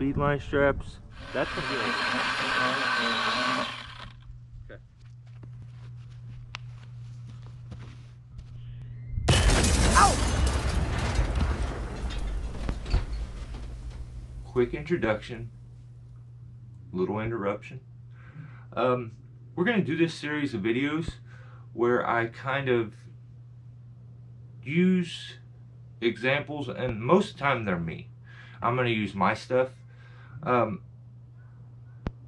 Speedline straps. That's gonna be okay. Quick introduction, little interruption. We're going to do this series of videos where I kind of use examples, and most of the time they're me. I'm going to use my stuff.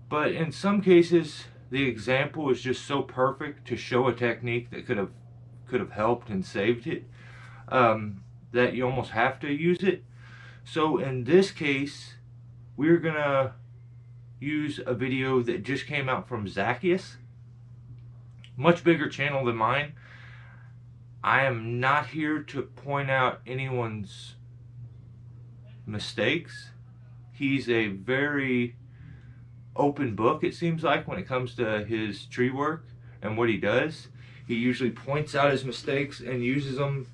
But in some cases, the example is just so perfect to show a technique that could have helped and saved it, that you almost have to use it. So in this case, we're gonna use a video that just came out from Zacchaeus, much bigger channel than mine. I am not here to point out anyone's mistakes. He's a very open book, it seems like, when it comes to his tree work and what he does. He usually points out his mistakes and uses them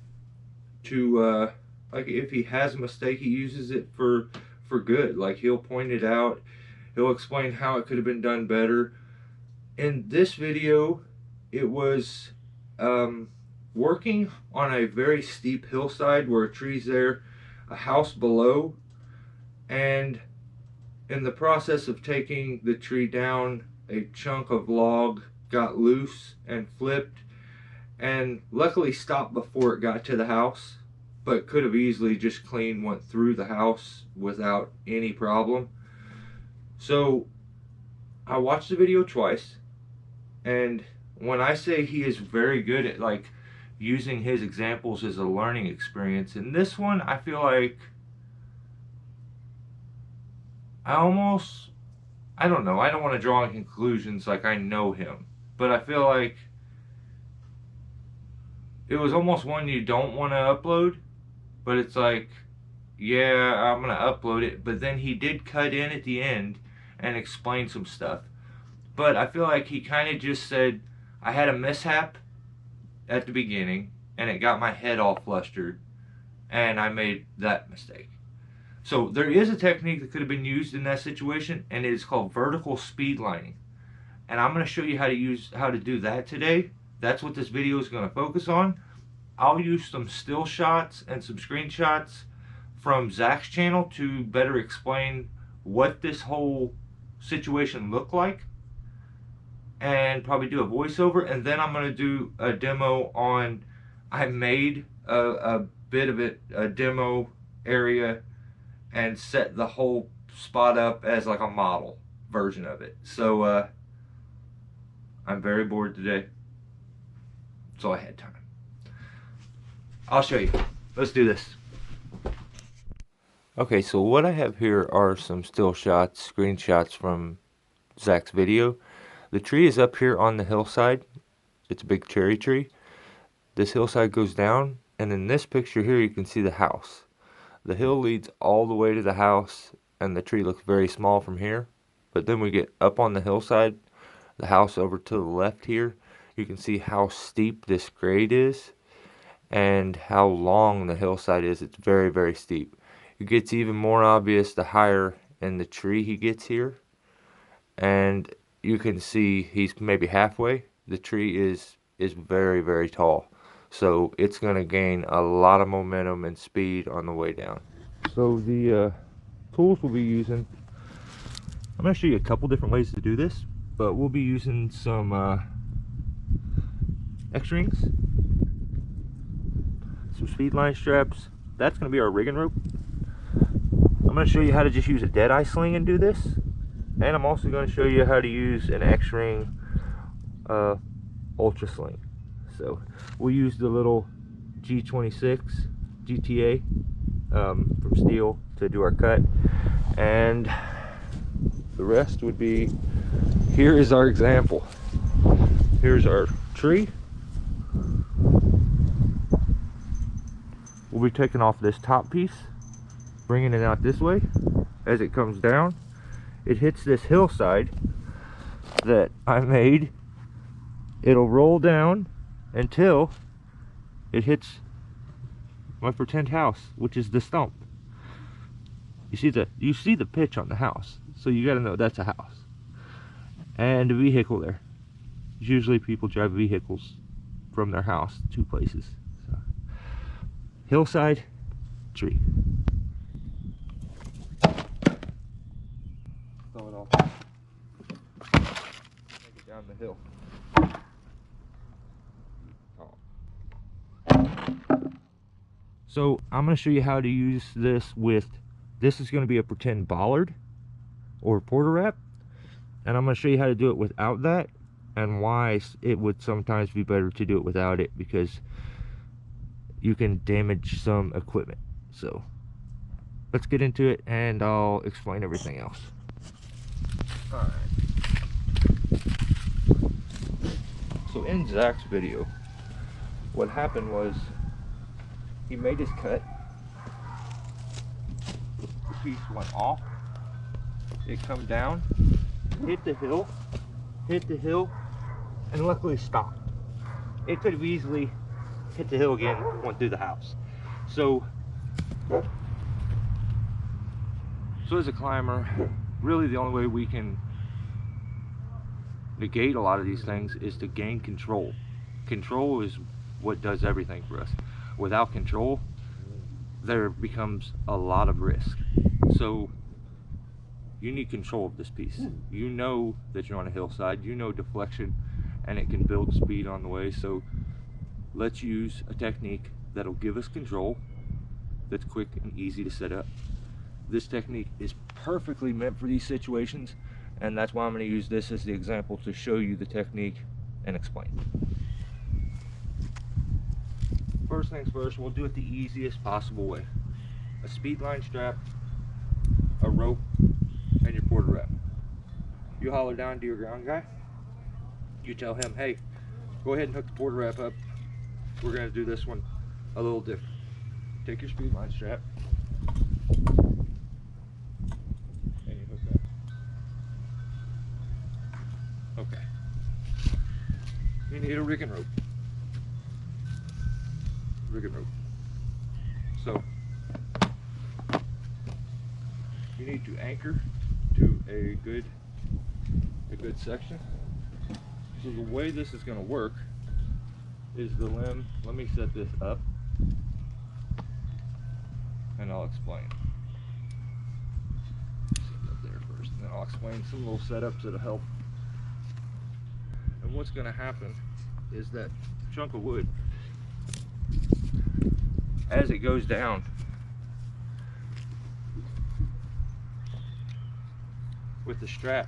to like, if he has a mistake, he uses it for good. Like, he'll point it out, he'll explain how it could have been done better. In this video, it was working on a very steep hillside where a tree's there, a house below, and in the process of taking the tree down, a chunk of log got loose and flipped, and luckily stopped before it got to the house, but could have easily just clean went through the house without any problem. So I watched the video twice, and when I say he is very good at like using his examples as a learning experience, in this one I feel like I don't know, I don't want to draw any conclusions like I know him, but I feel like it was almost one you don't want to upload, but it's like, yeah, I'm gonna upload it. But then he did cut in at the end and explain some stuff, but I feel like he kind of just said, I had a mishap at the beginning and it got my head all flustered and I made that mistake. So there is a technique that could have been used in that situation, and it is called vertical speed lining, and I'm going to show you how to do that today. That's what this video is going to focus on. I'll use some still shots and some screenshots from Zach's channel to better explain what this whole situation looked like, and probably do a voiceover, and then I'm going to do a demo on, I made a bit of it, a demo area, and set the whole spot up as like a model version of it. So I'm very bored today, so I had time. I'll show you. Let's do this. Okay, so what I have here are some still shots, screenshots from Zach's video. The tree is up here on the hillside. It's a big cherry tree. This hillside goes down, and in this picture here you can see the house. The hill leads all the way to the house, and the tree looks very small from here. But then we get up on the hillside, the house over to the left here. You can see how steep this grade is and how long the hillside is. It's very, very steep. It gets even more obvious the higher in the tree he gets here. And you can see he's maybe halfway. The tree is very, very tall. So it's going to gain a lot of momentum and speed on the way down. So the tools we'll be using, I'm going to show you a couple different ways to do this, but we'll be using some X-rings, some Speedline straps. That's going to be our rigging rope. I'm going to show you how to just use a dead-eye sling and do this, and I'm also going to show you how to use an X-ring ultra sling. So we'll use the little G26 GTA from Stihl to do our cut, and the rest would be, here is our example. Here's our tree. We'll be taking off this top piece, bringing it out this way. As it comes down, it hits this hillside that I made. It'll roll down until it hits my pretend house, which is the stump. you see the pitch on the house, so you got to know that's a house and a vehicle there. Usually people drive vehicles from their house to places. So, hillside, tree. Throw it off. Take it down the hill. So I'm going to show you how to use this with, this is going to be a pretend bollard or porter wrap, and I'm going to show you how to do it without that and why it would sometimes be better to do it without it, because you can damage some equipment. So let's get into it and I'll explain everything else. Alright. So in Zach's video, what happened was he made his cut, the piece went off, it come down, hit the hill, and luckily stopped. It could have easily hit the hill again, went through the house. So as a climber, really the only way we can negate a lot of these things is to gain control. Control is what does everything for us. Without control, there becomes a lot of risk. So you need control of this piece. You know that you're on a hillside, you know deflection, and it can build speed on the way. So let's use a technique that'll give us control, that's quick and easy to set up. This technique is perfectly meant for these situations, and that's why I'm going to use this as the example to show you the technique and explain. First things first, we'll do it the easiest possible way. A Speedline strap, a rope, and your porter wrap. You holler down to your ground guy. You tell him, hey, go ahead and hook the porter wrap up. We're going to do this one a little different. Take your Speedline strap and you hook up. Okay. You need a rigging rope. So you need to anchor to a good section. So the way this is going to work is the limb. Let me set this up and I'll explain. Set it up there first, and then I'll explain some little setups that'll help. And what's going to happen is that chunk of wood, as it goes down, with the strap,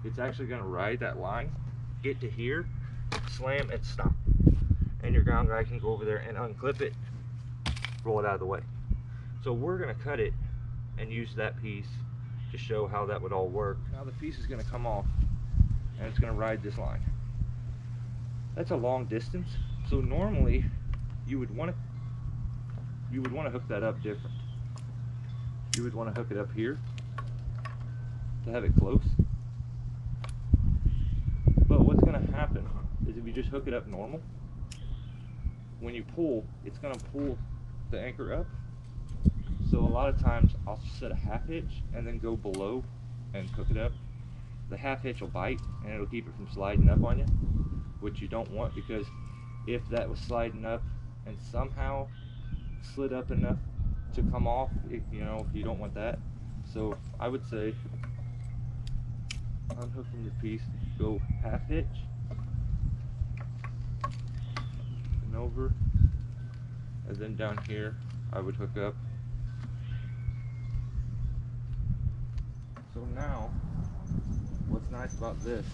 it's actually going to ride that line, get to here, slam, and stop. And your ground guy can go over there and unclip it, roll it out of the way. So we're going to cut it and use that piece to show how that would all work. Now the piece is going to come off and it's going to ride this line. That's a long distance, so normally you would want to hook that up different. You would want to hook it up here to have it close. But what's going to happen is if you just hook it up normal, when you pull, it's going to pull the anchor up. So a lot of times I'll set a half hitch and then go below and hook it up. The half hitch will bite and it'll keep it from sliding up on you, which you don't want, because if that was sliding up and somehow slid up enough to come off, you don't want that. So I would say unhook from the piece, go half hitch and over, and then down here I would hook up. So now what's nice about this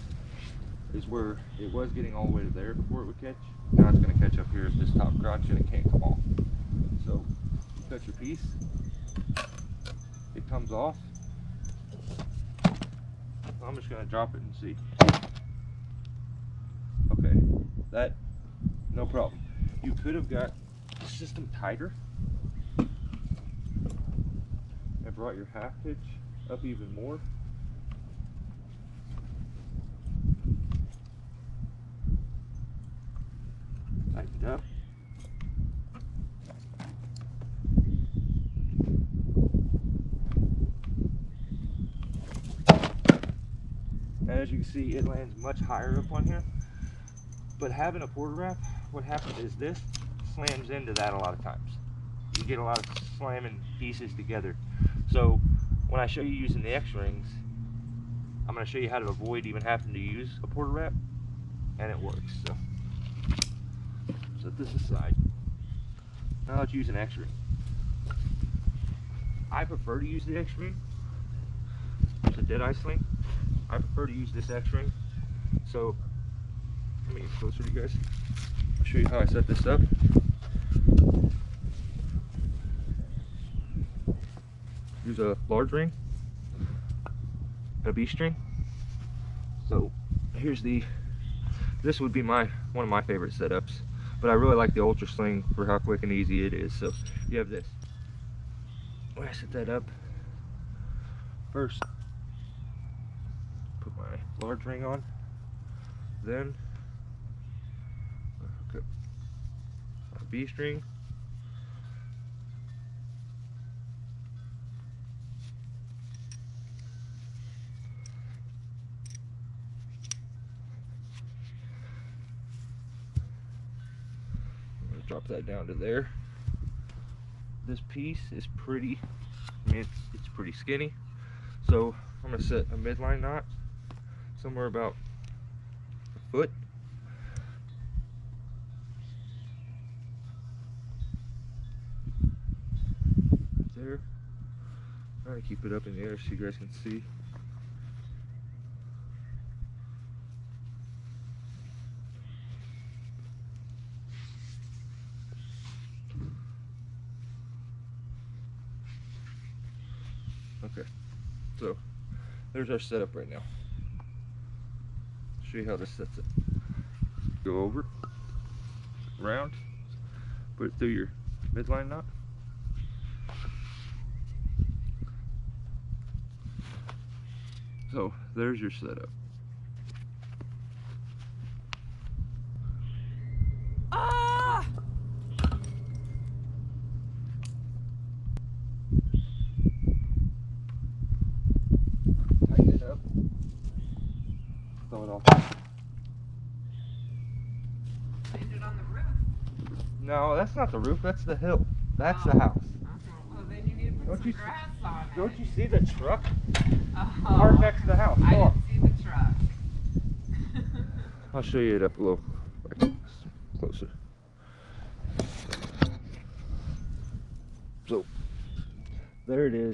is where it was getting all the way to there before it would catch, now it's going to catch up here at this top crotch and it can't come off. So you cut your piece, it comes off. I'm just going to drop it and see. Okay, that, no problem. You could have got the system tighter and brought your half hitch up even more. Tighten it up. you can see, it lands much higher up on here. But having a porta wrap, what happens is this slams into that a lot of times. You get a lot of slamming pieces together. So when I show you using the X-rings, I'm going to show you how to avoid even having to use a porta wrap, and it works. So set this aside. Now let's use an X-ring. I prefer to use the X-ring. It's a dead-eye sling. I prefer to use this X-ring. So let me get closer to you guys. I'll show you how I set this up. Use a large ring, a B string. So here's this would be one of my favorite setups, but I really like the Ultra Sling for how quick and easy it is. So you have this. When I set that up, first put my large ring on, then hook up my B string. Drop that down to there. This piece is pretty, I mean, it's pretty skinny. So I'm gonna set a midline knot somewhere about a foot. There. Try to keep it up in the air so you guys can see. Okay, so there's our setup right now. Show you how this sets it. Go over, round, put it through your midline knot. So there's your setup. Tighten it up. Throw it off. Landed on the roof. No, that's not the roof, that's the hill. That's the house. Well, then you need to put Don't some you- grass on it. Don't you see the truck? Oh, Parked next to the house. I Come on. didn't see the truck. I'll show you it up a little closer. So there it is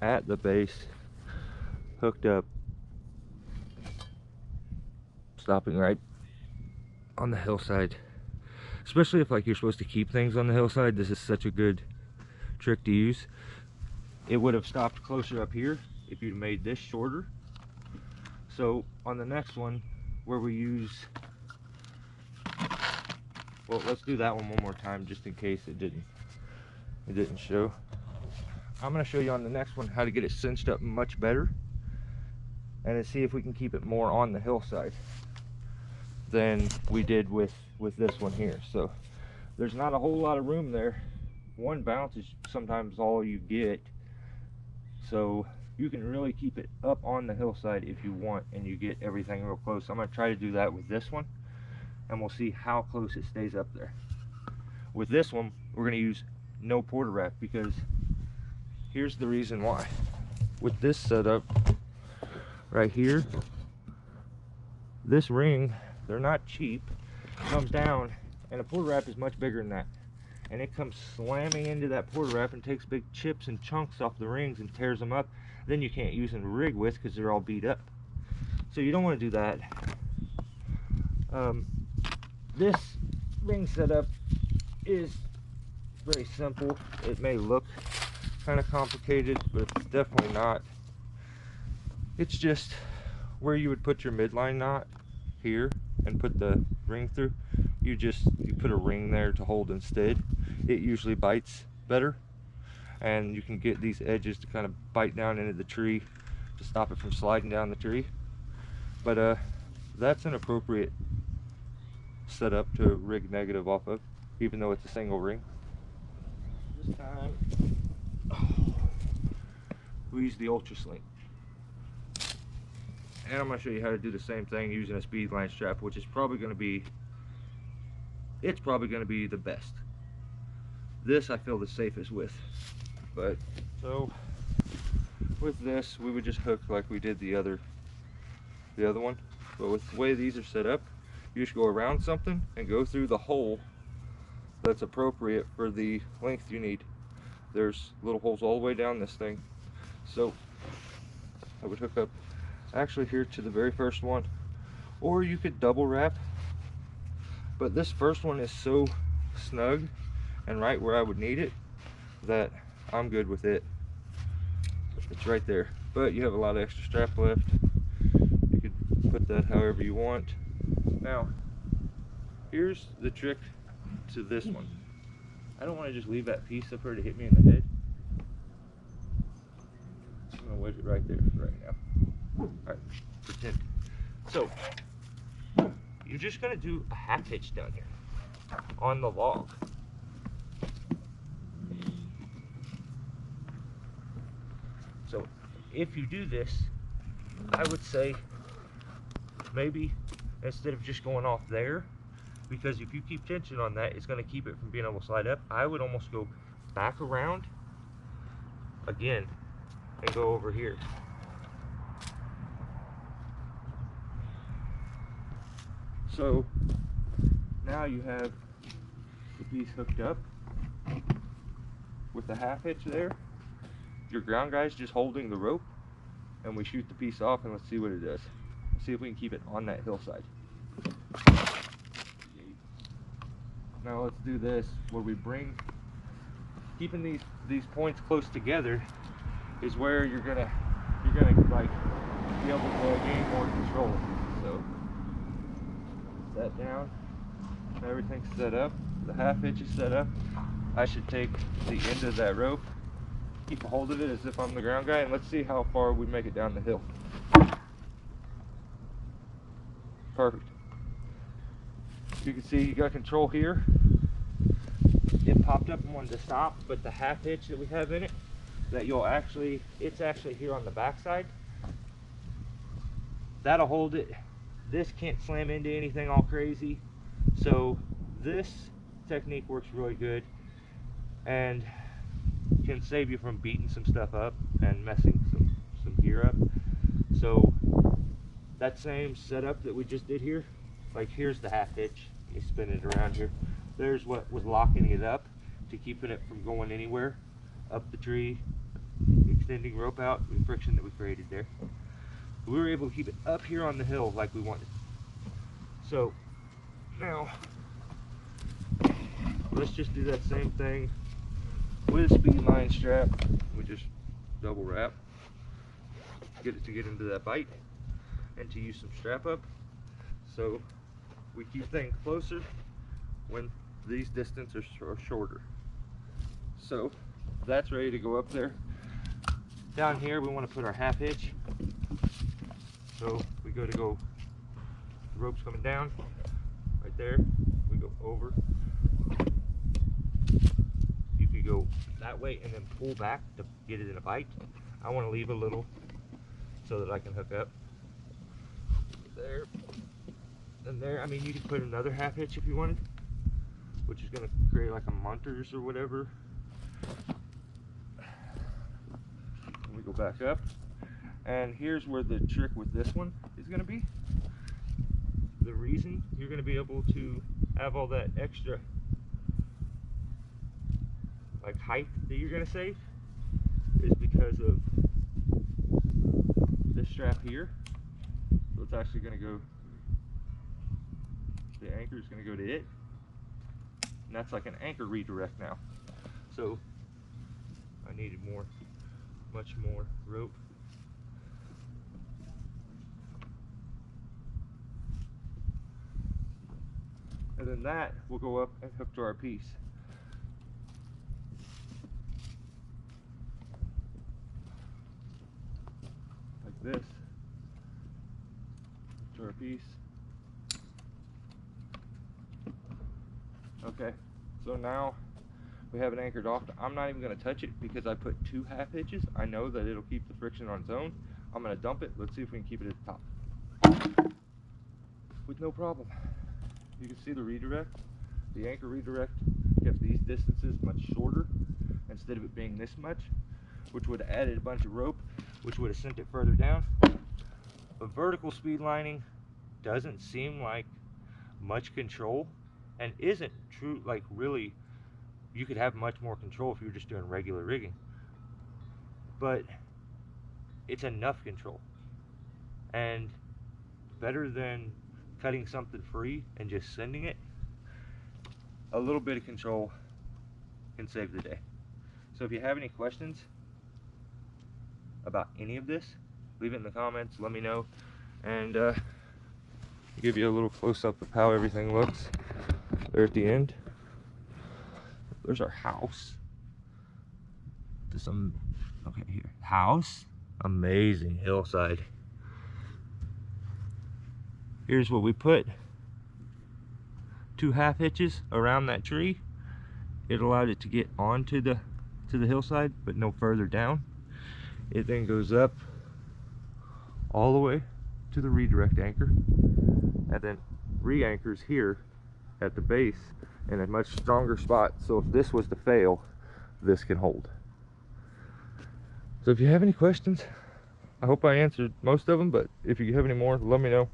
at the base, hooked up, stopping right on the hillside. Especially if like you're supposed to keep things on the hillside, this is such a good trick to use. It would have stopped closer up here if you'd made this shorter. So on the next one, where we use, well, let's do that one more time just in case it didn't show. I'm going to show you on the next one how to get it cinched up much better and to see if we can keep it more on the hillside than we did with this one here. So there's not a whole lot of room there. One bounce is sometimes all you get, so you can really keep it up on the hillside if you want and you get everything real close. I'm going to try to do that with this one and we'll see how close it stays up there. With this one we're going to use no porta wrap because here's the reason why. With this setup right here, this ring, they're not cheap, comes down and a porta wrap is much bigger than that, and it comes slamming into that porta wrap and takes big chips and chunks off the rings and tears them up. Then you can't use them to rig with because they're all beat up. So you don't want to do that. This ring setup is very simple. It may look kind of complicated, but it's definitely not. It's just where you would put your midline knot here and put the ring through. You put a ring there to hold instead. It usually bites better, and you can get these edges to kind of bite down into the tree to stop it from sliding down the tree. But that's an appropriate setup to rig negative off of, even though it's a single ring. This time we use the Ultra Sling. And I'm going to show you how to do the same thing using a Speedline strap, which is probably going to be, it's probably going to be the best. This I feel the safest with. But so with this, we would just hook like we did the other one. But with the way these are set up, you just go around something and go through the hole that's appropriate for the length you need. There's little holes all the way down this thing. So I would hook up actually here to the very first one, or you could double wrap, but this first one is so snug and right where I would need it that I'm good with it. It's right there, but you have a lot of extra strap left. You could put that however you want. Now here's the trick to this one. I don't want to just leave that piece up here to hit me in the head. I'm gonna wedge it right there right now. Alright, pretend. So, you're just gonna do a half hitch down here on the log. So, if you do this, I would say maybe instead of just going off there, because if you keep tension on that, it's going to keep it from being able to slide up, I would almost go back around again and go over here. So now you have the piece hooked up with the half hitch there. Your ground guy's just holding the rope, and we shoot the piece off, and let's see what it does. Let's see if we can keep it on that hillside. Now let's do this where we bring, keeping these points close together is where you're gonna like be able to gain more control. So set down, everything's set up, the half hitch is set up. I should take the end of that rope, keep a hold of it as if I'm the ground guy, and let's see how far we make it down the hill. Perfect. You can see you got control here. It popped up and wanted to stop, but the half hitch that we have in it, that it's actually here on the back side. That'll hold it. This can't slam into anything all crazy. So this technique works really good and can save you from beating some stuff up and messing some gear up. So that same setup that we just did here, like here's the half hitch, you spin it around here. There's what was locking it up to keeping it from going anywhere up the tree, extending rope out, the friction that we created there. We were able to keep it up here on the hill like we wanted. So now let's just do that same thing with a Speedline strap. We just double wrap, get it to get into that bite and to use some strap up. So we keep things closer when these distances are shorter. So that's ready to go up there. Down here we want to put our half hitch. So we go, the rope's coming down right there. We go over. You could go that way and then pull back to get it in a bite. I want to leave a little so that I can hook up there and there. I mean, you could put another half hitch if you wanted, which is going to create like a Munters or whatever. And we go back up, and here's where the trick with this one is going to be. The reason you're going to be able to have all that extra like height that you're going to save is because of this strap here. So it's actually going to go, the anchor is going to go to it, and that's like an anchor redirect now. So I needed much more rope. And then that will go up and hook to our piece. Like this, to our piece. Okay, so now we have it anchored off. I'm not even going to touch it because I put 2 half hitches. I know that it'll keep the friction on its own. I'm going to dump it. Let's see if we can keep it at the top. with no problem. You can see the redirect. The anchor redirect kept these distances much shorter instead of it being this much, which would have added a bunch of rope, which would have sent it further down. But vertical speed lining doesn't seem like much control, and isn't true, like really, you could have much more control if you were just doing regular rigging. But it's enough control, and better than cutting something free and just sending it. A little bit of control can save the day. So if you have any questions about any of this, leave it in the comments, let me know, and give you a little close-up of how everything looks there at the end. There's our house. Okay, here, house, amazing hillside. Here's what we put. 2 half hitches around that tree. It allowed it to get onto the hillside, but no further down. It then goes up all the way to the redirect anchor, and then re-anchors here at the base in a much stronger spot. So if this was to fail, this can hold. So if you have any questions, I hope I answered most of them, but if you have any more, let me know.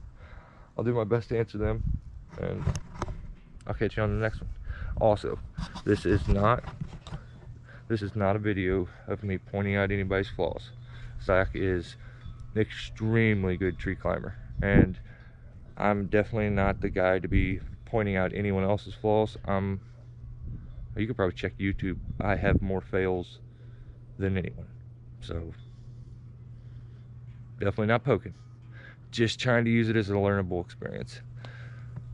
I'll do my best to answer them, and I'll catch you on the next one. Also, this is not a video of me pointing out anybody's flaws. Zach is an extremely good tree climber, and I'm definitely not the guy to be pointing out anyone else's flaws. You could probably check YouTube. I have more fails than anyone, so definitely not poking. Just trying to use it as a learnable experience.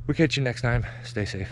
We'll catch you next time. Stay safe.